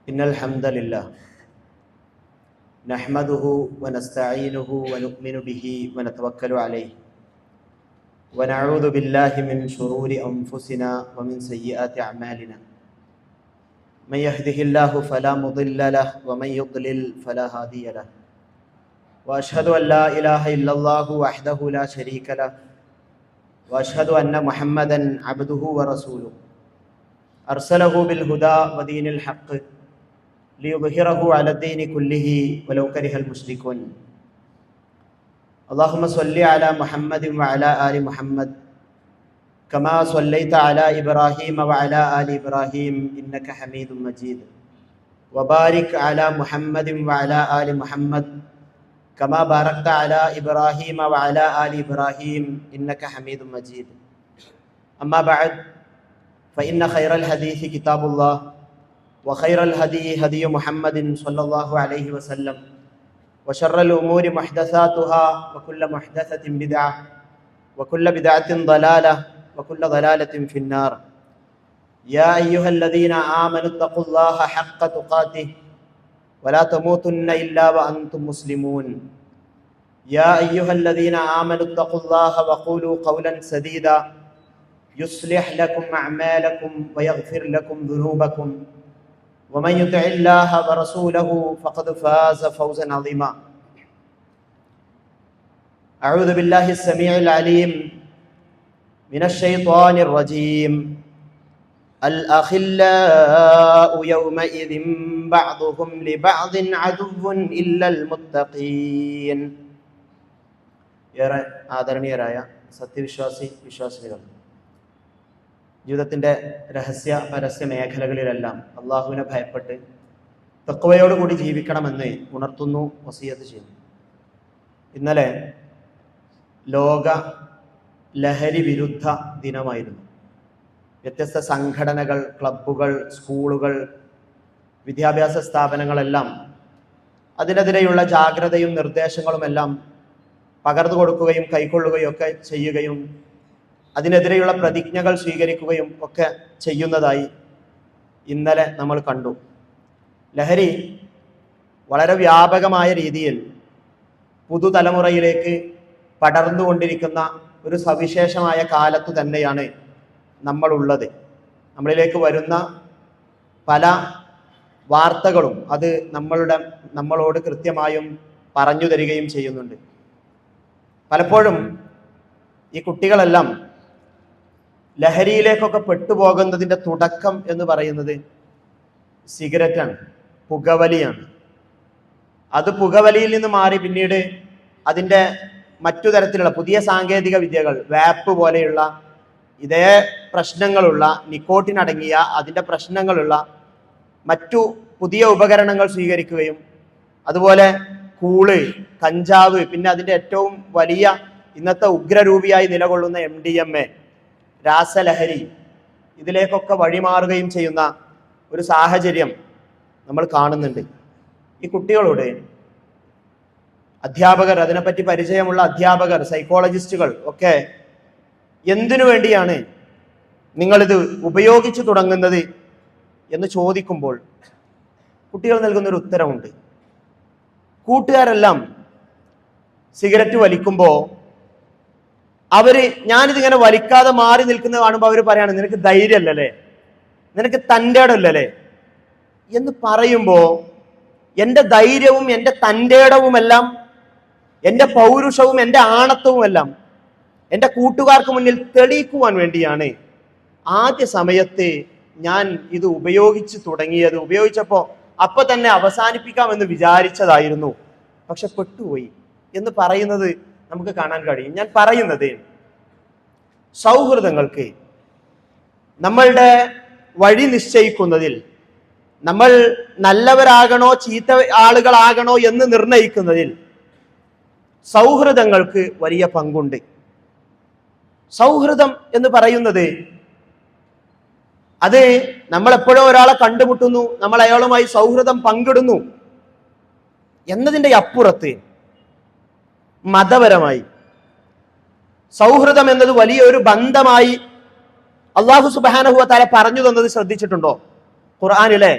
إن الحمد لله نحمده ونستعينه ونؤمن به ونتوكل عليه ونعوذ بالله من شرور أنفسنا ومن سيئات أعمالنا من يهده الله فلا مضل له ومن يضلل فلا هادي له وأشهد أن لا إله إلا الله وحده لا شريك له وأشهد أن محمدا عبده ورسوله أرسله بالهدى ودين الحق ليظهره على الدين كله ولو كره المشركون اللهم صل على محمد وعلى آل محمد كما صليت على إبراهيم وعلى آل إبراهيم إنك حميد مجيد وبارك على محمد وعلى آل محمد كما باركت على إبراهيم وعلى آل إبراهيم إنك حميد مجيد أما بعد فإن خير الحديث كتاب الله وخير الهدي هدي محمد صلى الله عليه وسلم وشر الأمور محدثاتها وكل محدثة بدعة وكل بدعة ضلالة وكل ضلالة في النار يا أيها الذين آمنوا اتقوا الله حق تقاته ولا تموتن إلا وأنتم مسلمون يا أيها الذين آمنوا اتقوا الله وقولوا قولا سديدا يصلح لكم أعمالكم ويغفر لكم ذنوبكم ومن يطع الله ورسوله فقد فاز فوزا عظيما أعوذ بالله السميع العليم من الشيطان الرجيم الأخلاء يومئذ بعضهم لبعض عدو إلا المتقين ആദരണീയരായ സത്യവിശ്വാസി വിശ്വാസികൾ, ജീവിതത്തിൻ്റെ രഹസ്യ പരസ്യ മേഖലകളിലെല്ലാം അള്ളാഹുവിനെ ഭയപ്പെട്ട് തഖ്വയോടുകൂടി ജീവിക്കണമെന്ന് ഉണർത്തുന്നു, വസിയത്ത് ചെയ്യുന്നു. ഇന്നലെ ലോക ലഹരി വിരുദ്ധ ദിനമായിരുന്നു. വ്യത്യസ്ത സംഘടനകൾ, ക്ലബ്ബുകൾ, സ്കൂളുകൾ, വിദ്യാഭ്യാസ സ്ഥാപനങ്ങളെല്ലാം അതിനെതിരെയുള്ള ജാഗ്രതയും നിർദ്ദേശങ്ങളുമെല്ലാം പകർന്നു കൊടുക്കുകയും കൈക്കൊള്ളുകയും ഒക്കെ ചെയ്യുകയും അതിനെതിരെയുള്ള പ്രതിജ്ഞകൾ സ്വീകരിക്കുകയും ഒക്കെ ചെയ്യുന്നതായി ഇന്നലെ നമ്മൾ കണ്ടു. ലഹരി വളരെ വ്യാപകമായ രീതിയിൽ പുതുതലമുറയിലേക്ക് പടർന്നുകൊണ്ടിരിക്കുന്ന ഒരു സവിശേഷമായ കാലത്തു തന്നെയാണ് നമ്മളുള്ളത്. നമ്മളിലേക്ക് വരുന്ന പല വാർത്തകളും അത് നമ്മളോട് കൃത്യമായും പറഞ്ഞു തരികയും ചെയ്യുന്നുണ്ട്. പലപ്പോഴും ഈ കുട്ടികളെല്ലാം ലഹരിയിലേക്കൊക്കെ പെട്ടുപോകുന്നതിൻ്റെ തുടക്കം എന്ന് പറയുന്നത് സിഗരറ്റാണ്, പുകവലിയാണ്. അത് പുകവലിയിൽ നിന്ന് മാറി പിന്നീട് അതിൻ്റെ മറ്റു തരത്തിലുള്ള പുതിയ സാങ്കേതിക വിദ്യകൾ, വാപ്പ് പോലെയുള്ള ഇതേ പ്രശ്നങ്ങളുള്ള, നിക്കോട്ടിൻ അടങ്ങിയ അതിൻ്റെ പ്രശ്നങ്ങളുള്ള മറ്റു പുതിയ ഉപകരണങ്ങൾ സ്വീകരിക്കുകയും അതുപോലെ കൂള്, കഞ്ചാവ്, പിന്നെ അതിൻ്റെ ഏറ്റവും വലിയ ഇന്നത്തെ ഉഗ്രരൂപിയായി നിലകൊള്ളുന്ന MDMA, രാസലഹരി, ഇതിലേക്കൊക്കെ വഴിമാറുകയും ചെയ്യുന്ന ഒരു സാഹചര്യം നമ്മൾ കാണുന്നുണ്ട്. ഈ കുട്ടികളോട് അധ്യാപകർ, അതിനെപ്പറ്റി പരിചയമുള്ള അധ്യാപകർ, സൈക്കോളജിസ്റ്റുകൾ ഒക്കെ എന്തിനു വേണ്ടിയാണ് നിങ്ങളിത് ഉപയോഗിച്ചു തുടങ്ങുന്നത് എന്ന് ചോദിക്കുമ്പോൾ കുട്ടികൾ നൽകുന്നൊരു ഉത്തരമുണ്ട്. കൂട്ടുകാരെല്ലാം സിഗരറ്റ് വലിക്കുമ്പോൾ ഞാനിതിങ്ങനെ വലിക്കാതെ മാറി നിൽക്കുന്നത് കാണുമ്പോൾ അവർ പറയാണ്, നിനക്ക് ധൈര്യമല്ലല്ലേ, നിനക്ക് തൻ്റെ ഇടമല്ലല്ലേ എന്ന് പറയുമ്പോൾ എൻ്റെ ധൈര്യവും എൻ്റെ തൻ്റെ ഇടവുമെല്ലാം എൻ്റെ പൗരുഷവും എൻ്റെ ആണത്വവുമെല്ലാം എൻ്റെ കൂട്ടുകാർക്ക് മുന്നിൽ തെളിയിക്കുവാൻ വേണ്ടിയാണ് ആദ്യ സമയത്ത് ഞാൻ ഇത് ഉപയോഗിച്ചു തുടങ്ങിയത്. ഉപയോഗിച്ചപ്പോൾ അപ്പൊ തന്നെ അവസാനിപ്പിക്കാമെന്ന് വിചാരിച്ചതായിരുന്നു, പക്ഷെ പെട്ടുപോയി എന്ന് പറയുന്നത് നമുക്ക് കാണാൻ കഴിയും. ഞാൻ പറയുന്നത്, സൗഹൃദങ്ങൾക്ക് നമ്മളുടെ വഴി നിശ്ചയിക്കുന്നതിൽ, നമ്മൾ നല്ലവരാകണോ ചീത്ത ആളുകളാകണോ എന്ന് നിർണയിക്കുന്നതിൽ സൗഹൃദങ്ങൾക്ക് വലിയ പങ്കുണ്ട്. സൗഹൃദം എന്ന് പറയുന്നത് അത് നമ്മൾ എപ്പോഴോ ഒരാളെ കണ്ടുമുട്ടുന്നു, നമ്മൾ അയാളുമായി സൗഹൃദം പങ്കിടുന്നു എന്നതിൻ്റെ അപ്പുറത്ത് മതപരമായി സൗഹൃദം എന്നത് വലിയൊരു ബന്ധമായി അല്ലാഹു സുബ്ഹാനഹു വ തആല പറഞ്ഞു തന്നത് ശ്രദ്ധിച്ചിട്ടുണ്ടോ? ഖുർആനിലെ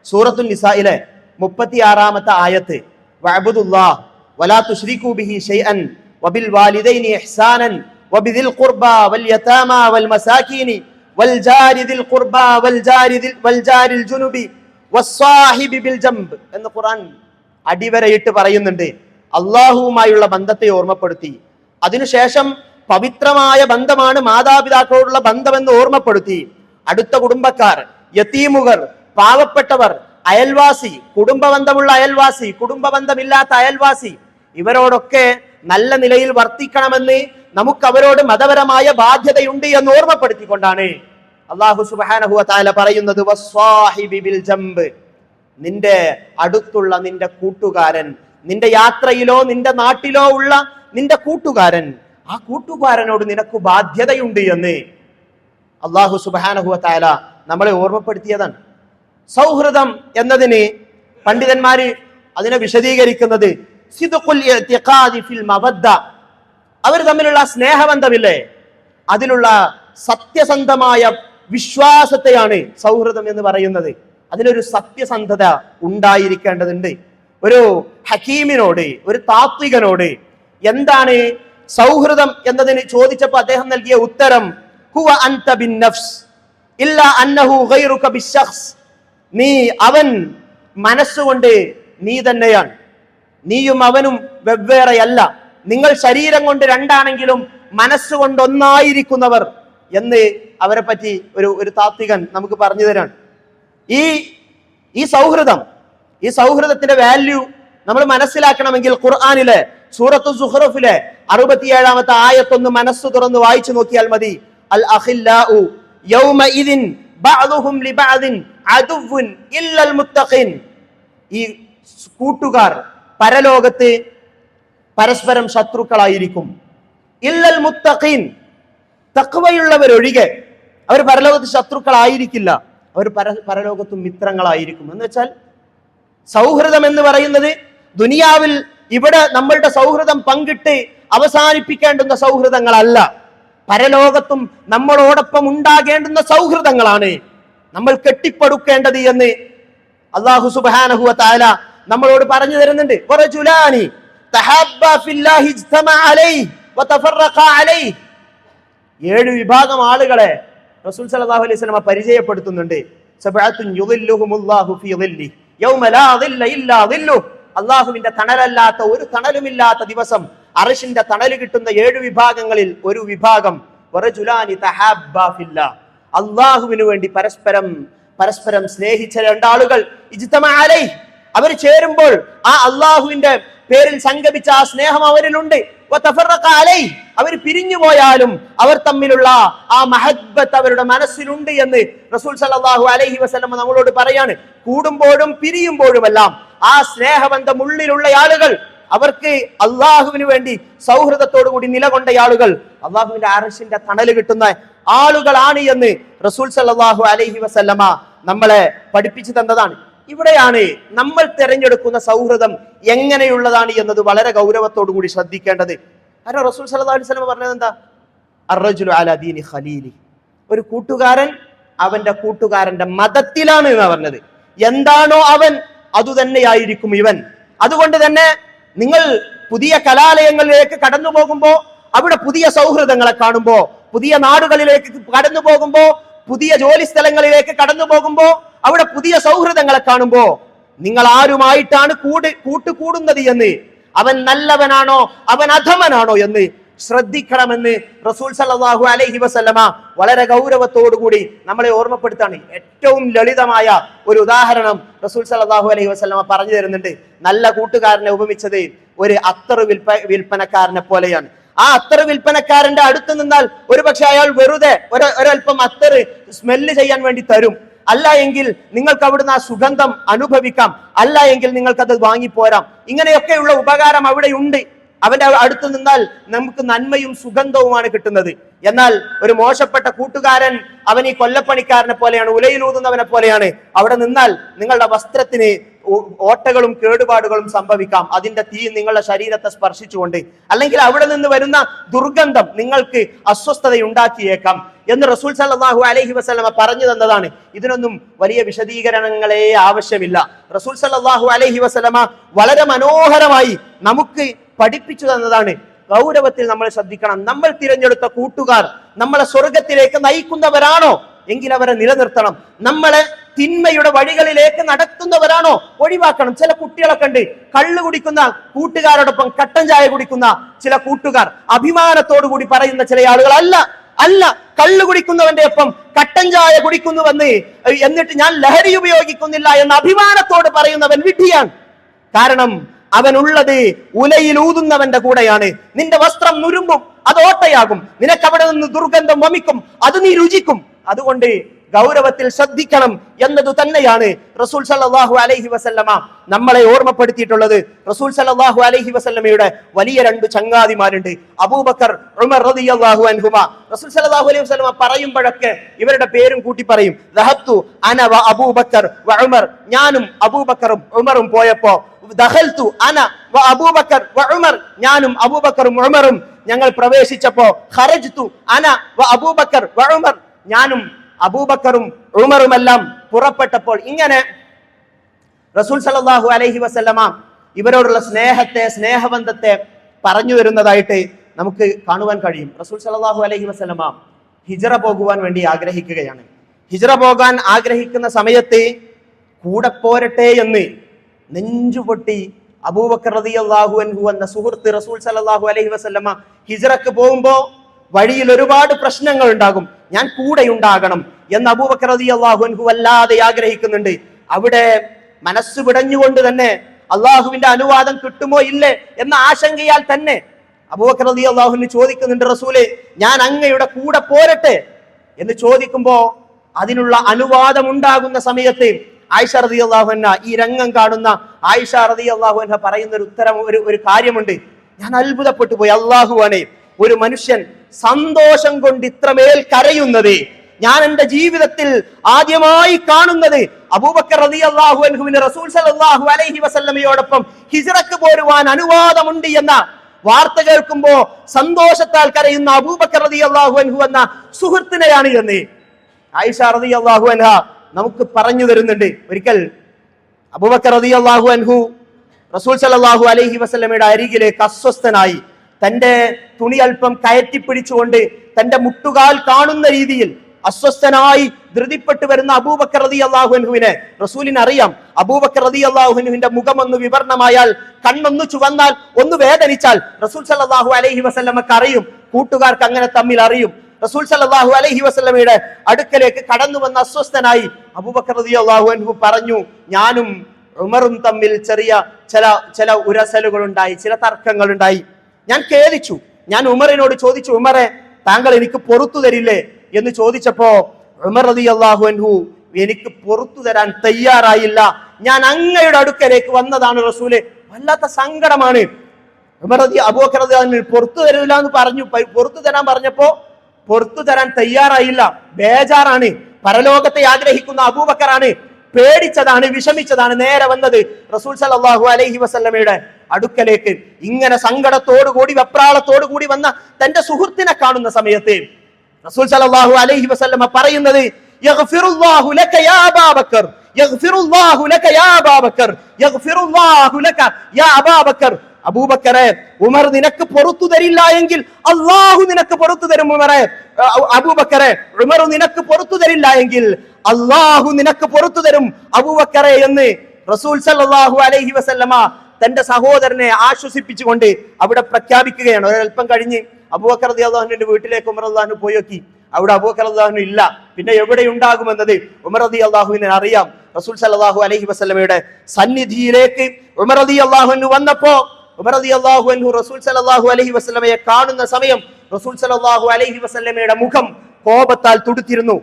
സൂറത്തുൽ നിസായിലെ 36-ാമത്തെ ആയത്ത്, വഅബ്ദുല്ലാഹ് വലാ തുശ്രികൂ ബിഹി ശൈഅൻ വബിൽ വാലിദൈനി ഇഹ്സാനൻ വബിദിൽ ഖുർബാ വൽ യതാമാ വൽ മസാകീനി വൽ ജാരി ദിൽ ഖുർബാ വൽ ജാരിൽ ജുനുബി വസ്സാഹിബി ബിൽ ജംബ് എന്ന് ഖുർആൻ അടിവരയിട്ട് പറയുന്നുണ്ട്. അള്ളാഹുവുമായുള്ള ബന്ധത്തെ ഓർമ്മപ്പെടുത്തി. അതിനുശേഷം പവിത്രമായ ബന്ധമാണ് മാതാപിതാക്കളോടുള്ള ബന്ധമെന്ന് ഓർമ്മപ്പെടുത്തി. അടുത്ത കുടുംബക്കാർ, യതീമുകൾ, പാവപ്പെട്ടവർ, അയൽവാസി, കുടുംബബന്ധമുള്ള അയൽവാസി, കുടുംബബന്ധമില്ലാത്ത അയൽവാസി, ഇവരോടൊക്കെ നല്ല നിലയിൽ വർത്തിക്കണമെന്ന് നമുക്ക് അവരോട് മതപരമായ ബാധ്യതയുണ്ട് എന്ന് ഓർമ്മപ്പെടുത്തിക്കൊണ്ടാണ് അല്ലാഹു സുബ്ഹാനഹു വ തആല പറയുന്നത്, വസ്സാഹിബി ബിൽ ജംബ്, നിന്റെ അടുത്തുള്ള നിന്റെ കൂട്ടുകാരൻ, നിന്റെ യാത്രയിലോ നിന്റെ നാട്ടിലോ ഉള്ള നിന്റെ കൂട്ടുകാരൻ, ആ കൂട്ടുകാരനോട് നിനക്ക് ബാധ്യതയുണ്ട് എന്ന് അല്ലാഹു സുബ്ഹാനഹു വ തആല നമ്മളെ ഓർമ്മപ്പെടുത്തിയതാണ്. സൗഹൃദം എന്നതിന് പണ്ഡിതന്മാര് അതിനെ വിശദീകരിക്കുന്നത് സിദ്ഖുൽ ഇഅ്തിഖാദി ഫിൽ മവദ്ദ, അവർ തമ്മിലുള്ള സ്നേഹബന്ധമില്ലേ, അതിലുള്ള സത്യസന്ധമായ വിശ്വാസത്തെയാണ് സൗഹൃദം എന്ന് പറയുന്നത്. അതിലൊരു സത്യസന്ധത ഉണ്ടായിരിക്കേണ്ടതുണ്ട്. ഒരു ഹക്കീമിനോട്, ഒരു താത്വികനോട് എന്താണ് സൗഹൃദം എന്നതിന് ചോദിച്ചപ്പോൾ അദ്ദേഹം നൽകിയ ഉത്തരം, ഹുവ അൻത ബിൻ നഫ്സ് ഇല്ലാ അന്നഹു ഗൈറുക ബിശ്ശഖ്സ്, നീ അവൻ മനസ്സുകൊണ്ട് നീ തന്നെയാണ്, നീയും അവനും വെവ്വേറെയല്ല, നിങ്ങൾ ശരീരം കൊണ്ട് രണ്ടാണെങ്കിലും മനസ്സുകൊണ്ട് ഒന്നായിരിക്കുന്നവർ എന്ന് അവരെ പറ്റി ഒരു താത്വികൻ നമുക്ക് പറഞ്ഞു തരാൻ. ഈ സൗഹൃദത്തിന്റെ വാല്യൂ നമ്മൾ മനസ്സിലാക്കണമെങ്കിൽ ഖുർആനിലെ സൂറത്തു സുഖ്റഫിലെ 67-ാമത്തെ ആയത്തൊന്ന് മനസ്സ് തുറന്ന് വായിച്ചു നോക്കിയാൽ മതി. അൽ അഖില്ലാഉ യൗമഇദിൻ ബഅദുഹും ലിബഅദിൻ അദുവ്വുൻ ഇല്ലൽ മുത്തഖീൻ, ഈ കൂട്ടുകാർ പരലോകത്ത് പരസ്പരം ശത്രുക്കളായിരിക്കും. ഇല്ലൽ മുത്തഖീൻ, തഖ്വയുള്ളവരൊഴികെ അവർ പരലോകത്ത് ശത്രുക്കളായിരിക്കില്ല, അവർ പരലോകത്തും മിത്രങ്ങളായിരിക്കും. എന്ന് വെച്ചാൽ സൗഹൃദം എന്ന് പറയുന്നത് ദുനിയാവിൽ ഇവിടെ നമ്മളുടെ സൗഹൃദം പങ്കിട്ട് അവസാനിപ്പിക്കേണ്ടുന്ന സൗഹൃദങ്ങളല്ല, പരലോകത്തും നമ്മളോടൊപ്പം ഉണ്ടാകേണ്ടുന്ന സൗഹൃദങ്ങളാണ് നമ്മൾ കെട്ടിപ്പടുക്കേണ്ടത് എന്ന് അല്ലാഹു സുബ്ഹാനഹു വ തആല നമ്മളോട് പറഞ്ഞു തരുന്നുണ്ട്. വറജുലാനി തഹബ്ബാ ഫില്ലാഹി ഇജ്തമഅ അലൈഹി വതഫറഖാ അലൈഹി, 7 വിഭാഗം ആളുകളെ റസൂൽ സല്ലല്ലാഹു അലൈഹി വസല്ലം പരിചയപ്പെടുത്തുന്നുണ്ട്. സബഅത്തുൻ യുദില്ലുഹുമുല്ലാഹു ഫീ ദില്ലി യൗമ ലാ ദില്ല ഇല്ലാ ദില്ലു, അല്ലാഹുവിന്റെ തണലല്ലാത്ത ഒരു തണലുമില്ലാത്ത ദിവസം അർശിന്റെ തണൽ കിട്ടുന്ന 7 വിഭാഗങ്ങളിൽ ഒരു വിഭാഗം, വറജുലാനി തഹബ്ബാ ഫില്ലാഹ്, അല്ലാഹുവിനു വേണ്ടി പരസ്പരം സ്നേഹിച്ച രണ്ടാളുകൾ, ഇജ്തമഅ അലൈഹി, അവർ ചേരുമ്പോൾ ആ അല്ലാഹുവിന്റെ പേരിൽ സംഗമിച്ച ആ സ്നേഹം അവരിലുണ്ട്. വതഫറഖ അലൈഹി, അവർ പിരിഞ്ഞു പോയാലും അവർ തമ്മിലുള്ള ആ മഹബ്ബത്ത് അവരുടെ മനസ്സിലുണ്ട് എന്ന് റസൂൽ സല്ലല്ലാഹു അലൈഹി വസല്ലം നമ്മളോട് പറയാണ്. കൂടുമ്പോഴും പിരിയുമ്പോഴുമെല്ലാം ആ സ്നേഹബന്ധം ഉള്ളിലുള്ള ആളുകൾ, അവർക്ക് അള്ളാഹുവിന് വേണ്ടി സൗഹൃദത്തോടു കൂടി നിലകൊണ്ട ആളുകൾ അള്ളാഹുവിന്റെ അർശിന്റെ തണല് കിട്ടുന്ന ആളുകളാണ് എന്ന് റസൂൽ സല്ലല്ലാഹു അലൈഹി വസല്ലമ നമ്മളെ പഠിപ്പിച്ചു തന്നതാണ്. ഇവിടെയാണ് നമ്മൾ തിരഞ്ഞെടുക്കുന്ന സൗഹൃദം എങ്ങനെയുള്ളതാണ് എന്നത് വളരെ ഗൗരവത്തോടു കൂടി ശ്രദ്ധിക്കേണ്ടത്. കാരണം റസൂൽ സല്ലല്ലാഹു അലൈഹി വസല്ലം പറഞ്ഞത് എന്താ? അർറജുലു അലാ ദീനി ഖലീലി, ഒരു കൂട്ടുകാരൻ അവന്റെ കൂട്ടുകാരന്റെ മതത്തിലാണ് എന്നാ പറഞ്ഞത്. എന്താണോ അവൻ അതുതന്നെയായിരിക്കും ഇവൻ. അതുകൊണ്ട് തന്നെ നിങ്ങൾ പുതിയ കലാലയങ്ങളിലേക്ക് കടന്നു പോകുമ്പോ, അവിടെ പുതിയ സൗഹൃദങ്ങളെ കാണുമ്പോ, പുതിയ നാടുകളിലേക്ക് കടന്നു പോകുമ്പോ, പുതിയ ജോലി സ്ഥലങ്ങളിലേക്ക് കടന്നു പോകുമ്പോ, അവിടെ പുതിയ സൗഹൃദങ്ങളെ കാണുമ്പോ നിങ്ങൾ ആരുമായിട്ടാണ് കൂട്ടുകൂടുന്നത് എന്ന്, അവൻ നല്ലവനാണോ അവൻ അധമനാണോ എന്ന് ശ്രദ്ധിക്കണമെന്ന് റസൂൽ സല്ലല്ലാഹു അലൈഹി വസല്ലമ വളരെ ഗൗരവത്തോടുകൂടി നമ്മളെ ഓർമ്മപ്പെടുത്താണ്. ഏറ്റവും ലളിതമായ ഒരു ഉദാഹരണം റസൂൽ സല്ലല്ലാഹു അലൈഹി വസല്ലമ പറഞ്ഞു തരുന്നുണ്ട്. നല്ല കൂട്ടുകാരനെ ഉപമിച്ചത് ഒരു അത്തർ വിൽപ്പനക്കാരനെ പോലെയാണ്. ആ അത്തർ വിൽപ്പനക്കാരന്റെ അടുത്ത് നിന്നാൽ ഒരുപക്ഷെ അയാൾ വെറുതെ ഒരൽപ്പം അത്തർ സ്മെല്ല് ചെയ്യാൻ വേണ്ടി തരും. അല്ല എങ്കിൽ നിങ്ങൾക്ക് അവിടുന്ന് ആ സുഗന്ധം അനുഭവിക്കാം, അല്ല എങ്കിൽ നിങ്ങൾക്കത് വാങ്ങിപ്പോരാം. ഇങ്ങനെയൊക്കെയുള്ള ഉപകാരം അവിടെ ഉണ്ട്. അവന്റെ അടുത്ത് നിന്നാൽ നമുക്ക് നന്മയും സുഗന്ധവുമാണ് കിട്ടുന്നത്. എന്നാൽ ഒരു മോശപ്പെട്ട കൂട്ടുകാരൻ അവൻ ഈ കൊല്ലപ്പണിക്കാരനെ പോലെയാണ്, ഉലയിലൂതുന്നവനെ പോലെയാണ്. അവിടെ നിന്നാൽ നിങ്ങളുടെ വസ്ത്രത്തിന് ഓട്ടകളും കേടുപാടുകളും സംഭവിക്കാം, അതിന്റെ തീ നിങ്ങളുടെ ശരീരത്തെ സ്പർശിച്ചുകൊണ്ട്. അല്ലെങ്കിൽ അവിടെ നിന്ന് വരുന്ന ദുർഗന്ധം നിങ്ങൾക്ക് അസ്വസ്ഥത ഉണ്ടാക്കിയേക്കാം എന്ന് റസൂൽ സല്ലല്ലാഹു അലൈഹി വസല്ലമ പറഞ്ഞു തന്നതാണ്. ഇതിനൊന്നും വലിയ വിശദീകരണങ്ങളെ ആവശ്യമില്ല. റസൂൽ സല്ലല്ലാഹു അലൈഹി വസല്ലമ വളരെ മനോഹരമായി നമുക്ക് പഠിപ്പിച്ചു തന്നതാണ്. ഗൗരവത്തിൽ നമ്മൾ ശ്രദ്ധിക്കണം. നമ്മൾ തിരഞ്ഞെടുത്ത കൂട്ടുകാർ നമ്മളെ സ്വർഗത്തിലേക്ക് നയിക്കുന്നവരാണോ എങ്കിൽ അവരെ നിലനിർത്തണം. നമ്മളെ തിന്മയുടെ വഴികളിലേക്ക് നടത്തുന്നവരാണോ ഒഴിവാക്കണം. ചില കുട്ടികളൊക്കെ ഉണ്ട്, കള്ളു കുടിക്കുന്ന കൂട്ടുകാരോടൊപ്പം കട്ടൻ ചായ കുടിക്കുന്ന ചില കൂട്ടുകാർ. അഭിമാനത്തോടു കൂടി പറയുന്ന ചില ആളുകൾ അല്ല കള്ളു കുടിക്കുന്നവന്റെ ഒപ്പം കട്ടൻ ചായ കുടിക്കുന്നുവെന്ന് എന്നിട്ട് ഞാൻ ലഹരി ഉപയോഗിക്കുന്നില്ല എന്ന അഭിമാനത്തോട് പറയുന്നവൻ വിഡ്ഢിയാണ്. കാരണം അവനുള്ളത് ഉലയിൽ ഊതുന്നവന്റെ കൂടെയാണ്. നിന്റെ വസ്ത്രം നുരുമ്പും, അത് ഓട്ടയാകും, നിനക്കവിടെ നിന്ന് ദുർഗന്ധം വമിക്കും, അത് നീ രുചിക്കും. അതുകൊണ്ട് ഗൗരവത്തിൽ ശ്രദ്ധിക്കണം എന്നത് തന്നെയാണ് റസൂൽ സല്ലല്ലാഹു അലൈഹി വസല്ലമ നമ്മളെ ഓർമ്മപ്പെടുത്തിയിട്ടുള്ളത്. റസൂൽ സല്ലല്ലാഹു അലൈഹി വസല്ലമയുടെ വലിയ രണ്ട് ചങ്ങാതിമാരുണ്ട്, അബൂബക്കർ, ഉമർ റളിയല്ലാഹു അൻഹുമ. റസൂൽ സല്ലല്ലാഹു അലൈഹി വസല്ലമ പറയുമ്പോഴൊക്കെ ഇവരുടെ പേരും കൂട്ടി പറയും. ദഹബ്തു അന വ അബൂബക്കർ വ ഉമർ, ഞാനും അബൂബക്കറും ഉമറും പോയപ്പോ, ദഖൽതു അന വ അബൂബക്കർ വ ഉമർ, ഞാനും അബൂബക്കറും ഉമറും ഞങ്ങൾ പ്രവേശിച്ചപ്പോ, ഖറജ്തു അന വ അബൂബക്കർ വ ഉമർ, ഞാനും അബൂബക്കറും ഉമറുമെല്ലാം പുറപ്പെട്ടപ്പോൾ. ഇങ്ങനെ റസൂൽ സല്ലല്ലാഹു അലൈഹി വസല്ലമ ഇവരോടുള്ള സ്നേഹബന്ധത്തെ പറഞ്ഞു വരുന്നതായിട്ട് നമുക്ക് കാണുവാൻ കഴിയും. റസൂൽ സല്ലല്ലാഹു അലൈഹി വസല്ലമ ഹിജ്റ പോകുവാൻ വേണ്ടി ആഗ്രഹിക്കുകയാണ്. ഹിജ്റ പോകാൻ ആഗ്രഹിക്കുന്ന സമയത്ത് കൂടെ പോരട്ടെ എന്ന് നെഞ്ചുപൊട്ടി അബൂബക്കർ റളിയല്ലാഹു അൻഹു എന്ന സുഹൃത്ത് റസൂൽ സല്ലല്ലാഹു അലൈഹി വസല്ലമ ഹിജ്റക്ക് പോകുമ്പോ വഴിയിൽ ഒരുപാട് പ്രശ്നങ്ങൾ ഉണ്ടാകും, ഞാൻ കൂടെ ഉണ്ടാകണം എന്ന് അബൂബക്കർ റളിയല്ലാഹു അൻഹു വല്ലാതെ ആഗ്രഹിക്കുന്നുണ്ട്. അവിടെ മനസ്സ് പിടഞ്ഞുകൊണ്ട് തന്നെ അള്ളാഹുവിന്റെ അനുവാദം കിട്ടുമോ ഇല്ലേ എന്ന ആശങ്കയാൽ തന്നെ അബൂബക്കർ റളിയല്ലാഹു അൻഹു ചോദിക്കുന്നുണ്ട്, റസൂലേ ഞാൻ അങ്ങയുടെ കൂടെ പോരട്ടെ എന്ന് ചോദിക്കുമ്പോ അതിനുള്ള അനുവാദം ഉണ്ടാകുന്ന സമയത്ത് ആയിഷ റളിയല്ലാഹു അൻഹ, ഈ രംഗം കാണുന്ന ആയിഷ റളിയല്ലാഹു അൻഹ പറയുന്ന ഒരു ഉത്തരം, ഒരു കാര്യമുണ്ട്. ഞാൻ അത്ഭുതപ്പെട്ടു പോയി. അള്ളാഹുവാണ്, ഒരു മനുഷ്യൻ സന്തോഷം കൊണ്ട് ഇത്രമേൽ കരയുന്നത് ഞാൻ എന്റെ ജീവിതത്തിൽ ആദ്യമായി കാണുന്നത്. അബൂബക്കർ റളിയല്ലാഹു അൻഹുവിന് റസൂൽ സല്ലല്ലാഹു അലൈഹി വസല്ലമയോടൊപ്പം ഹിജ്റക്ക് പോരുവാൻ അനുവാദമുണ്ട് എന്ന വാർത്ത കേൾക്കുമ്പോ സന്തോഷത്താൽ കരയുന്ന അബൂബക്കർ റളിയല്ലാഹു അൻഹു എന്ന സുഹൃത്തിനെയാണ് എന്ന് ആയിഷ റളിയല്ലാഹു അൻഹ നമുക്ക് പറഞ്ഞു തരുന്നുണ്ട്. ഒരിക്കൽ അബൂബക്കർ റളിയല്ലാഹു അൻഹു റസൂൽ സല്ലല്ലാഹു അലൈഹി വസല്ലമയുടെ അരികിലേക്ക് അസ്വസ്ഥനായി തന്റെ തുണി അല്പം കയറ്റിപ്പിടിച്ചുകൊണ്ട് തന്റെ മുട്ടുകാൽ കാണുന്ന രീതിയിൽ അസ്വസ്ഥനായി ധൃതിപ്പെട്ടു വരുന്ന അബൂബക്കർ റളിയല്ലാഹു അൻഹുവിനെ റസൂലിന് അറിയാം. അബൂബക്കർ റളിയല്ലാഹു അൻഹുവിന്റെ മുഖം ഒന്ന് വിവർണമായാൽ, കണ്ണൊന്ന് ചുവന്നാൽ, ഒന്ന് വേദനിച്ചാൽ റസൂൽ സല്ലല്ലാഹു അലൈഹി വസല്ലമക്ക് അറിയും, കൂട്ടുകാർക്ക് അങ്ങനെ തമ്മിൽ അറിയും. റസൂൽ സല്ലല്ലാഹു അലൈഹി വസല്ലമയുടെ അടുക്കലേക്ക് കടന്നു വന്ന അസ്വസ്ഥനായി അബൂബക്കർ റളിയല്ലാഹു അൻഹു പറഞ്ഞു, ഞാനും ഉമറും തമ്മിൽ ചില ഉരസലുകൾ ഉണ്ടായി, ചില തർക്കങ്ങൾ ഉണ്ടായി. ഞാൻ ഖേദിച്ചു. ഞാൻ ഉമറിനോട് ചോദിച്ചു, ഉമറെ താങ്കൾ എനിക്ക് പുറത്തു തരില്ലേ എന്ന് ചോദിച്ചപ്പോ ഉമർ റളിയല്ലാഹു അൻഹു എനിക്ക് പുറത്തു തരാൻ തയ്യാറായില്ല. ഞാൻ അങ്ങയുടെ അടുക്കലേക്ക് വന്നതാണ് റസൂലെ, വല്ലാത്ത സങ്കടമാണ്. അബൂബക്കർ റളിയല്ലാഹു അൻഹു പുറത്തു തരില്ല എന്ന് പറഞ്ഞു. പുറത്തു തരാൻ പറഞ്ഞപ്പോ പുറത്തു തരാൻ തയ്യാറായില്ല. ബേജാറാണ്, പരലോകത്തെ ആഗ്രഹിക്കുന്ന അബൂബക്കറാണ്, പേടിച്ചതാണ്, വിഷമിച്ചതാണ്. നേരെ വന്നത് റസൂൽ സല്ലല്ലാഹു അലൈഹി വസല്ലമയുടെ അടുക്കലേക്ക്. ഇങ്ങനെ സങ്കടത്തോടുകൂടി വെപ്രാളത്തോടു കൂടി വന്ന തന്റെ സുഹൃത്തിനെ കാണുന്ന സമയത്ത് റസൂൽ സല്ലല്ലാഹു അലൈഹി വസല്ലമ പറയുന്നത്, യഗ്ഫിറുല്ലാഹു ലക യാ അബൂബക്കർ, യഗ്ഫിറുല്ലാഹു ലക യാ അബൂബക്കർ, യഗ്ഫിറുല്ലാഹു ലക യാ അബൂബക്കർ. അബൂബക്കറെ, ഉമർ നിനക്ക് പുറത്തു തരില്ല എങ്കിൽ അള്ളാഹു നിനക്ക് പുറത്തു തരും. ഉമറെ, അബൂബക്കറെ, ഉമർ നിനക്ക് പുറത്തു തരില്ല എങ്കിൽ അള്ളാഹു നിനക്ക് പുറത്തു തരും അബൂബക്കറെ എന്ന് റസൂൽ സല്ലല്ലാഹു അലൈഹി വസല്ലമ തന്റെ സഹോദരനെ ആശ്വസിപ്പിച്ചുകൊണ്ട് അവിടെ പ്രഖ്യാപിക്കുകയാണ്. ഒരൽപ്പം കഴിഞ്ഞ് അബൂബക്കർ റളിയല്ലാഹു അൻഹുവിന്റെ വീട്ടിലേക്ക് ഉമർ റളിയല്ലാഹു അൻഹു പോയി നോക്കി. അവിടെ അബൂബക്കർ റളിയല്ലാഹു അൻഹു ഇല്ല. പിന്നെ എവിടെ ഉണ്ടാകുമെന്നത് ഉമർ റളിയല്ലാഹുവിനെ അറിയാം. റസൂൽ സല്ലല്ലാഹു അലൈഹി വസല്ലമയുടെ സന്നിധിയിലേക്ക് ഉമർ റളിയല്ലാഹു അൻഹു വന്നപ്പോ ഉമർ റളിയല്ലാഹു അൻഹു റസൂൽ സല്ലല്ലാഹു അലൈഹി വസല്ലമയെ കാണുന്ന സമയം റസൂൽ സല്ലല്ലാഹു അലൈഹി വസല്ലമയുടെ മുഖം കോപത്താൽ തുടുത്തിരുന്നു.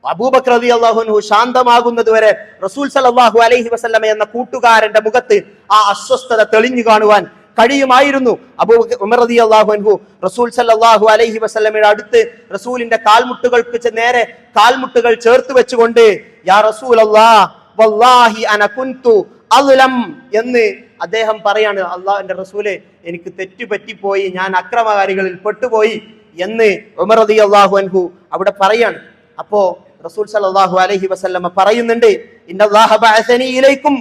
അബൂബക്കർ റളിയല്ലാഹു അൻഹു ശാന്തമാകുന്നത് വരെ റസൂൽ സല്ലല്ലാഹു അലൈഹി വസല്ലമ എന്ന കൂട്ടുകാരന്റെ മുഖത്ത് ആ അസ്വസ്ഥത തെളിഞ്ഞു കാണുവാൻ കഴിയുമായിരുന്നു. അബൂ ഉമർ റളിയല്ലാഹു അൻഹു റസൂൽ സല്ലല്ലാഹു അലൈഹി വസല്ലമയുടെ അടുത്ത് റസൂലിന്റെ കാൽമുട്ടുകൾക്ക് നേരെ കാൽമുട്ടുകൾ ചേർത്ത് വെച്ചുകൊണ്ട് യാ റസൂലല്ലാഹ് വല്ലാഹി അന കുൻതു അദ്ലം എന്ന് അദ്ദേഹം പറയാണ്, അള്ളാഹുവിന്റെ റസൂലെ, എനിക്ക് തെറ്റുപറ്റിപ്പോയി, ഞാൻ അക്രമകാരികളിൽ പെട്ടുപോയി എന്ന് ഉമർ റളിയല്ലാഹു അൻഹു അവിടെ പറയാണ്. അപ്പോ റസൂൽ സല്ലല്ലാഹു അലൈഹി വസല്ലമ പറയുന്നുണ്ട്, ഇന്നല്ലാഹ ബഅസനി ഇലൈക്കും,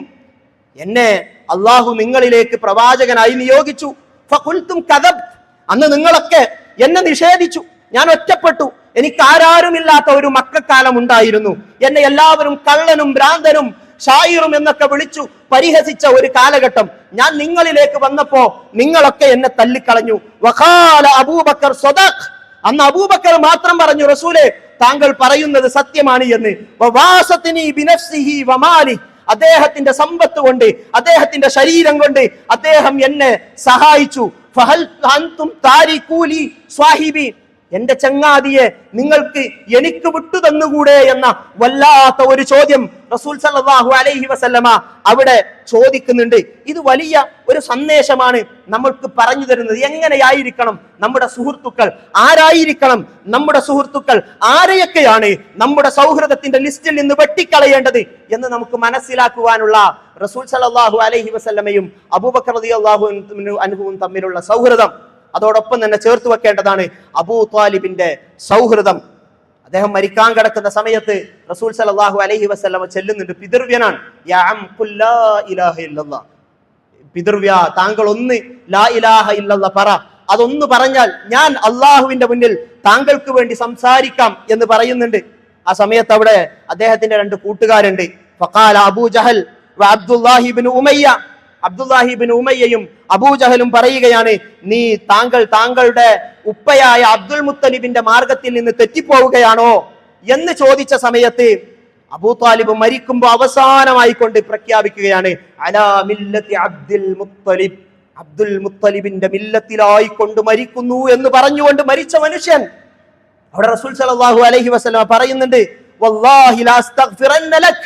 എന്നെ അള്ളാഹു നിങ്ങളിലേക്ക് പ്രവാചകനായി നിയോഗിച്ചു. ഫഖുൽതും കദബ്, അന്ന് നിങ്ങളൊക്കെ എന്നെ നിഷേധിച്ചു, ഞാൻ ഒറ്റപ്പെട്ടു, എനിക്ക് ആരാരുമില്ലാത്ത ഒരു മക്കക്കാലം ഉണ്ടായിരുന്നു. എന്നെ എല്ലാവരും കള്ളനും ഭ്രാന്തനും ഷായിറും എന്നൊക്കെ വിളിച്ചു പരിഹസിച്ച ഒരു കാലഘട്ടം. ഞാൻ നിങ്ങളിലേക്ക് വന്നപ്പോ നിങ്ങളൊക്കെ എന്നെ തല്ലിക്കളഞ്ഞു. വഖാല അബൂബക്കർ സ്വദഖ്, അന്ന് അബൂബക്കർ മാത്രം പറഞ്ഞു, റസൂലേ, താങ്കൾ പറയുന്നത് സത്യമാണ് എന്ന്. വവാസതിനി ബിനഫ്സിഹി വമാലി, അദ്ദേഹത്തിന്റെ സമ്പത്ത് കൊണ്ട്, അദ്ദേഹത്തിന്റെ ശരീരം കൊണ്ട് അദ്ദേഹം എന്നെ സഹായിച്ചു. ഫഹൽ അൻതും താരിഖൂലി സ്വാഹിബി, എന്റെ ചങ്ങാതിയെ നിങ്ങൾക്ക് എനിക്ക് വിട്ടു തന്നുകൂടെ എന്ന വല്ലാത്ത ഒരു ചോദ്യം റസൂൽ സല്ലല്ലാഹു അലൈഹി വസല്ലമ അവിടെ ചോദിക്കുന്നുണ്ട്. ഇത് വലിയ ഒരു സന്ദേശമാണ് നമ്മൾക്ക് പറഞ്ഞു തരുന്നത്. എങ്ങനെയായിരിക്കണം നമ്മുടെ സുഹൃത്തുക്കൾ, ആരായിരിക്കണം നമ്മുടെ സുഹൃത്തുക്കൾ, ആരെയൊക്കെയാണ് നമ്മുടെ സൗഹൃദത്തിന്റെ ലിസ്റ്റിൽ നിന്ന് വെട്ടിക്കളയേണ്ടത് എന്ന് നമുക്ക് മനസ്സിലാക്കുവാനുള്ള റസൂൽ സല്ലല്ലാഹു അലൈഹി വസല്ലമയും അബൂബക്കർ റളിയല്ലാഹു അൻഹുവും തമ്മിലുള്ള സൗഹൃദം അതോടൊപ്പം തന്നെ ചേർത്ത് വെക്കേണ്ടതാണ് അബൂ ത്വാലിബിന്റെ സൗഹൃദം. അദ്ദേഹം മരിക്കാൻ കിടക്കുന്ന സമയത്ത് റസൂൽ സല്ലല്ലാഹു അലൈഹി വസല്ലമ ചെല്ലുന്നുണ്ട്. പിതൃവ്യനാണ്. യാ അം ഖുൽ ലാ ഇലാഹ ഇല്ലല്ലാഹ്, പിതൃവ്യ, താങ്കൾ ഒന്ന് ലാ ഇലാഹ ഇല്ലല്ലാഹ് പറ, അതൊന്ന് പറഞ്ഞാൽ ഞാൻ അള്ളാഹുവിന്റെ മുന്നിൽ താങ്കൾക്ക് വേണ്ടി സംസാരിക്കാം എന്ന് പറയുന്നുണ്ട്. ആ സമയത്ത് അവിടെ അദ്ദേഹത്തിന്റെ രണ്ട് കൂട്ടുകാരുണ്ട്. ഫഖാല അബൂ ജഹൽ വ അബ്ദുല്ലാഹി ഇബ്നു ഉമയ്യ, അബ്ദുല്ലാഹി ഇബ്നു ഉമയ്യയും അബൂജഹലും പറയുകയാണ്, നീ താങ്കളുടെ ഉപ്പയായ അബ്ദുൽ മുത്തലിബിന്റെ മാർഗത്തിൽ നിന്ന് തെറ്റിപ്പോവുകയാണോ എന്ന് ചോദിച്ച സമയത്ത് അബൂ ത്വാലിബ് മരിക്കുമ്പോൾ അവസാനമായി കൊണ്ട് പ്രഖ്യാപിക്കുകയാണ്, അലാ മില്ലത്തി അബ്ദുൽ മുത്തലിബ്, അബ്ദുൽ മുത്തലിബിന്റെ മില്ലത്തിലായി കൊണ്ട് മരിക്കുന്നു എന്ന് പറഞ്ഞുകൊണ്ട് മരിച്ച മനുഷ്യൻ. അവിടെ റസൂൽ സല്ലല്ലാഹു അലൈഹി വസല്ലം പറയുന്നുണ്ട്, വല്ലാഹി ലാ അസ്തഗ്ഫിറന്ന ലക്,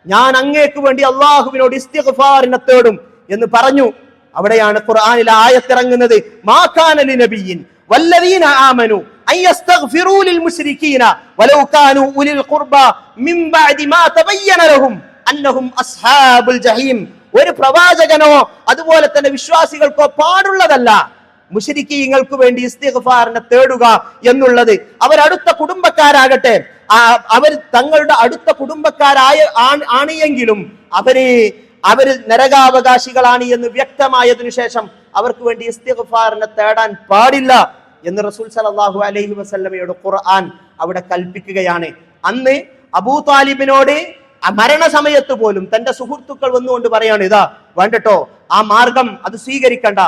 ഞാൻ അങ്ങേക്ക് വേണ്ടി അള്ളാഹുവിനോട് ഇസ്തിഗ്ഫാറിനെ തേടും എന്ന് പറഞ്ഞു. അവിടെയാണ് ഖുർആനിൽ ആയത്തിറങ്ങുന്നത്, മാ കാന ലിനബിയ്യിൻ വല്ലദീന ആമനു അയസ്തഗ്ഫിറൂ ലിൽ മുശ്രികീന വലൗ കാനൂ ഉലിൽ ഖുർബാ മിൻ ബഅദി മാ തബയ്യന ലഹും അന്നഹും അസ്ഹാബുൽ ജഹീം. ഒരു പ്രവാചകനോ അതുപോലെ തന്നെ വിശ്വാസികൾക്കോ പാടുള്ളതല്ല മുശ്രിക്കീങ്ങൾക്ക് വേണ്ടി ഇസ്തിഗ്ഫാറിനെ തേടുക എന്നുള്ളത്. അവരടുത്ത കുടുംബക്കാരാകട്ടെ, അവർ തങ്ങളുടെ അടുത്ത കുടുംബക്കാരാണെങ്കിലും അവര് നരകാവകാശികളാണ് എന്ന് വ്യക്തമായതിനു ശേഷം അവർക്ക് വേണ്ടി ഇസ്തിഗ്ഫാറിനെ തേടാൻ പാടില്ല എന്ന് റസൂൽ സല്ലല്ലാഹു അലൈഹി വസല്ലമയുടെ ഖുർആൻ അവിടെ കൽപ്പിക്കുകയാണ്. അന്ന് അബൂ ത്വാലിബിനോട് മരണസമയത്ത് പോലും തന്റെ സുഹൃത്തുക്കൾ വന്നുകൊണ്ട് പറയാണ്, ഇതാ വേണ്ടട്ടോ, ആ മാർഗം അത് സ്വീകരിക്കണ്ട,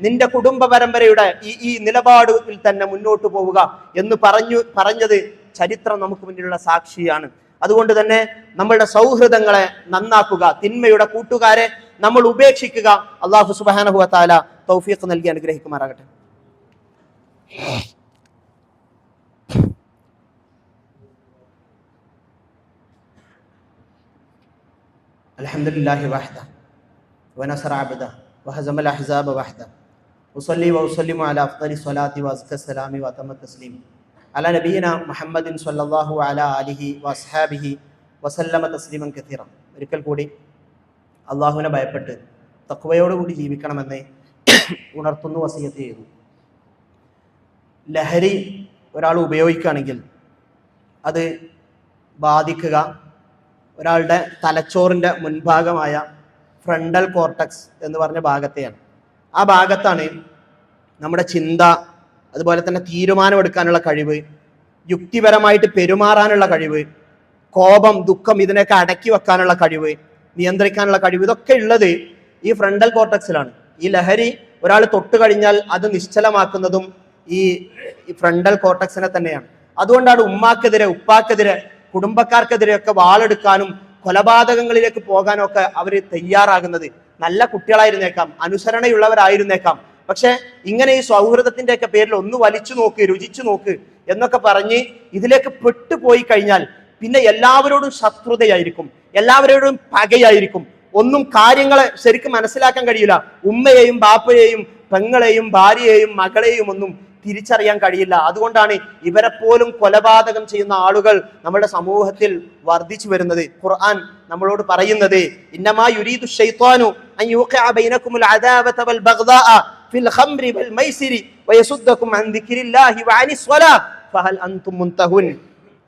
നിന്റെ കുടുംബ പരമ്പരയുടെ ഈ നിലപാടിൽ തന്നെ മുന്നോട്ട് പോവുക എന്ന് പറഞ്ഞത് ചരിത്രം നമുക്ക് മുന്നിലുള്ള സാക്ഷിയാണ്. അതുകൊണ്ട് തന്നെ നമ്മളുടെ സൗഹൃദങ്ങളെ നന്നാക്കുക, തിന്മയുടെ കൂട്ടുകാരെ നമ്മൾ ഉപേക്ഷിക്കുക. അല്ലാഹു സുബ്ഹാനഹു വ തആല തൗഫീഖ് നൽകി അനുഗ്രഹിക്കുമാറാകട്ടെ. അൽഹംദുലില്ലാഹി വഹ്ദ വനസറ അബ്ദ വഹസമൽ അഹ്സാബ വഹ്ദ വസല്ലി വസല്ലിമു അലാ അഫ്ദലി സ്വലാത്തി വഅസ്ക സലാമി വതമ തസ്ലീം അലാ നബിയിന മുഹമ്മദിൻ സ്വല്ലല്ലാഹു അലാ അലിഹി വസ്ഹാബിഹി വസല്ലമ തസ്ലീമൻ കസീറ. ഒരിക്കൽ കൂടി അള്ളാഹുവിനെ ഭയപ്പെട്ട് തഖ്വയോടുകൂടി ജീവിക്കണമെന്ന് ഉണർത്തുന്നു, വസിയത്ത് ചെയ്യുന്നു. ലഹരി ഒരാൾ ഉപയോഗിക്കുകയാണെങ്കിൽ അത് ബാധിക്കുക ഒരാളുടെ തലച്ചോറിൻ്റെ മുൻഭാഗമായ ഫ്രണ്ടൽ കോർട്ടക്സ് എന്ന് പറഞ്ഞ ഭാഗത്തെയാണ്. ആ ഭാഗത്താണ് നമ്മുടെ ചിന്ത, അതുപോലെ തന്നെ തീരുമാനമെടുക്കാനുള്ള കഴിവ്, യുക്തിപരമായിട്ട് പെരുമാറാനുള്ള കഴിവ്, കോപം, ദുഃഖം, ഇതിനൊക്കെ അടക്കി വെക്കാനുള്ള കഴിവ്, നിയന്ത്രിക്കാനുള്ള കഴിവ്, ഇതൊക്കെ ഉള്ളത് ഈ ഫ്രണ്ടൽ കോർട്ടക്സിലാണ്. ഈ ലഹരി ഒരാൾ തൊട്ട് കഴിഞ്ഞാൽ അത് നിശ്ചലമാക്കുന്നതും ഈ ഫ്രണ്ടൽ കോർട്ടക്സിനെ തന്നെയാണ്. അതുകൊണ്ടാണ് ഉമ്മാക്കെതിരെ, ഉപ്പാക്കെതിരെ, കുടുംബക്കാർക്കെതിരെയൊക്കെ വാളെടുക്കാനും കൊലപാതകങ്ങളിലേക്ക് പോകാനും ഒക്കെ അവർ തയ്യാറാകുന്നത്. നല്ല കുട്ടികളായിരുന്നേക്കാം, അനുസരണയുള്ളവരായിരുന്നേക്കാം, പക്ഷെ ഇങ്ങനെ ഈ സൗഹൃദത്തിന്റെ ഒക്കെ പേരിൽ ഒന്ന് വലിച്ചു നോക്ക്, രുചിച്ചു നോക്ക് എന്നൊക്കെ പറഞ്ഞ് ഇതിലേക്ക് പെട്ടുപോയി കഴിഞ്ഞാൽ പിന്നെ എല്ലാവരോടും ശത്രുതയായിരിക്കും, എല്ലാവരോടും പകയായിരിക്കും. ഒന്നും കാര്യങ്ങളെ ശരിക്കും മനസ്സിലാക്കാൻ കഴിയില്ല. ഉമ്മയെയും ബാപ്പയെയും പെങ്ങളെയും ഭാര്യയെയും മകളെയും ഒന്നും തിരിച്ചറിയാൻ കഴിയില്ല. അതുകൊണ്ടാണ് ഇവരെ പോലും കൊലപാതകം ചെയ്യുന്ന ആളുകൾ നമ്മുടെ സമൂഹത്തിൽ വർദ്ധിച്ചു വരുന്നത്. ഖുർആൻ നമ്മളോട് പറയുന്നത് ഇന്നമാ യുരീദു ശൈത്വാനു അൻ യൂഖിഅ ബൈനകുമുൽ അദാവത വൽ ബഗ്ദാഅ ഫിൽ ഖംരി വൽ മൈസിരി വയസുദ്ദകും അൻ ദിക്രില്ലാഹി വഅനിസ് സ്വലാത്ത് ഫഹൽ അൻതും മുൻതഹുൻ.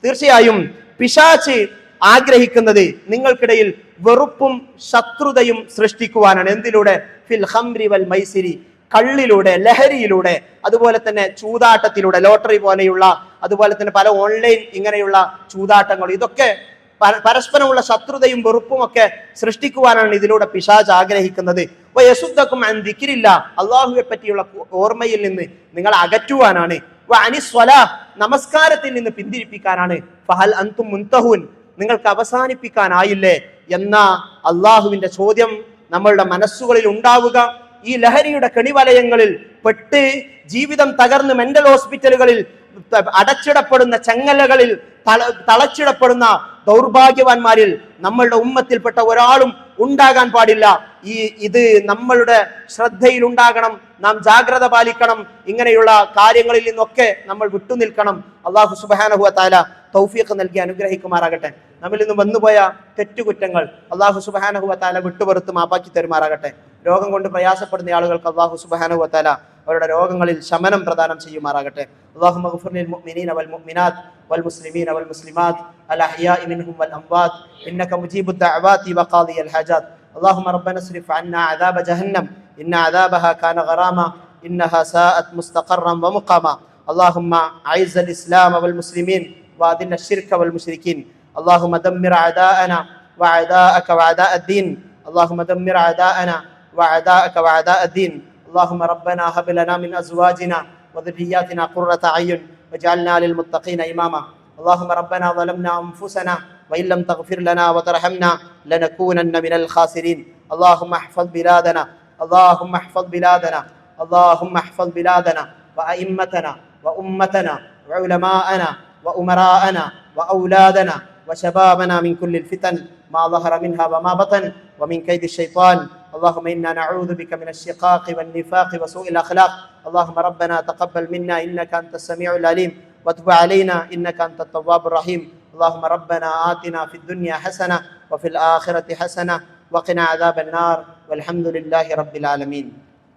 തീർച്ചയായും പിശാച് ആഗ്രഹിക്കുന്നത് നിങ്ങൾക്കിടയിൽ വെറുപ്പും ശത്രുതയും സൃഷ്ടിക്കുവാനാണ്. എന്തിലൂടെ? ഫിൽ ഖംരി വൽ മൈസിരി, കള്ളിലൂടെ, ലഹരിയിലൂടെ, അതുപോലെ തന്നെ ചൂതാട്ടത്തിലൂടെ, ലോട്ടറി പോലെയുള്ള, അതുപോലെ തന്നെ പല ഓൺലൈൻ ഇങ്ങനെയുള്ള ചൂതാട്ടങ്ങൾ, ഇതൊക്കെ പരസ്പരമുള്ള ശത്രുതയും വെറുപ്പും ഒക്കെ സൃഷ്ടിക്കുവാനാണ് ഇതിലൂടെ പിശാച് ആഗ്രഹിക്കുന്നത്. വയസുദ്ദകും അൻ ദിക്രില്ലാ, അല്ലാഹുവെ പറ്റിയുള്ള ഓർമ്മയിൽ നിന്ന് നിങ്ങൾ അകറ്റുവാനാണ്. വഅനിസ് സ്വലാത്ത്, നമസ്കാരത്തിൽ നിന്ന് പിന്തിരിപ്പിക്കാനാണ്. ഫഹൽ അൻതും മുൻതഹൂൻ, നിങ്ങൾക്ക് അവസാനിപ്പിക്കാനായില്ലേ എന്ന അള്ളാഹുവിന്റെ ചോദ്യം നമ്മളുടെ മനസ്സുകളിൽ ഉണ്ടാവുക. ഈ ലഹരിയുടെ കെണിവലയങ്ങളിൽ പെട്ട് ജീവിതം തകർന്ന് മെന്റൽ ഹോസ്പിറ്റലുകളിൽ അടച്ചിടപ്പെടുന്ന ചങ്ങലകളിൽ തളച്ചിടപ്പെടുന്ന ദൗർഭാഗ്യവാന്മാരിൽ നമ്മളുടെ ഉമ്മത്തിൽപ്പെട്ട ഒരാളും ഉണ്ടാകാൻ പാടില്ല. ഇത് നമ്മളുടെ ശ്രദ്ധയിൽ ഉണ്ടാകണം. നാം ജാഗ്രത പാലിക്കണം. ഇങ്ങനെയുള്ള കാര്യങ്ങളിൽ നിന്നൊക്കെ നമ്മൾ വിട്ടുനിൽക്കണം. അല്ലാഹു സുബ്ഹാനഹു വ തആല തൗഫീഖ് നൽകി അനുഗ്രഹിക്കുമാറാകട്ടെ. നമ്മിൽ നിന്ന് വന്നുപോയ തെറ്റുകുറ്റങ്ങൾ അല്ലാഹു സുബ്ഹാനഹു വ തആല വിട്ടുപുറത്ത് മാപ്പാക്കി തരുമാറാകട്ടെ. രോഗം കൊണ്ട് പ്രയാസപ്പെടുന്ന ആളുകൾക്ക് അല്ലാഹു സുബ്ഹാനഹു വ തആല അവരുടെ രോഗങ്ങളിൽ ശമനം പ്രദാനം ചെയ്യുമാറാകട്ടെ. അല്ലാഹുമ്മ ഗ്ഫിർ ലിൽ മുഅ്മിനീന വൽ മുഅ്മിനാത്ത് വൽ മുസ്ലിമീന വൽ മുസ്ലിമാത്ത് അൽ അഹ്യാഇ മിൻഹും വൽ അംവാത്ത് ഇന്നക മുജീബുദ് ദഅവാതി വ ഖാദിയൽ ഹാജാത്ത്. اللهم ربنا اصرف عنا عذاب جهنم إن عذابها كان غراما إنها ساءت مستقرا ومقاما. اللهم أعز الإسلام والمسلمين وأذل الشرك والمشركين. اللهم دمر أعداءنا وأعداءك وأعداء الدين. اللهم دمر أعداءنا وأعداءك وأعداء الدين. اللهم ربنا هب لنا من أزواجنا وذرياتنا قرة أعين واجعلنا للمتقين إماما. اللهم ربنا ظلمنا أنفسنا وإن لم تغفر لنا وترحمنا لنكونن من الخاسرين. اللهم احفظ بلادنا، اللهم احفظ بلادنا، اللهم احفظ بلادنا وأئمتنا وأمتنا وعلماءنا وأمراءنا وأولادنا وشبابنا من كل الفتن ما ظهر منها وما بطن ومن كيد الشيطان. اللهم إنا نعوذ بك من الشقاق والنفاق وسوء الأخلاق. اللهم ربنا تقبل منا إنك أنت السميع العليم وتب علينا إنك أنت التواب الرحيم. اللهم ربنا آتنا في الدنيا حسنة وفي الآخرة حسنة وقنا عذاب النار والحمد لله رب العالمين.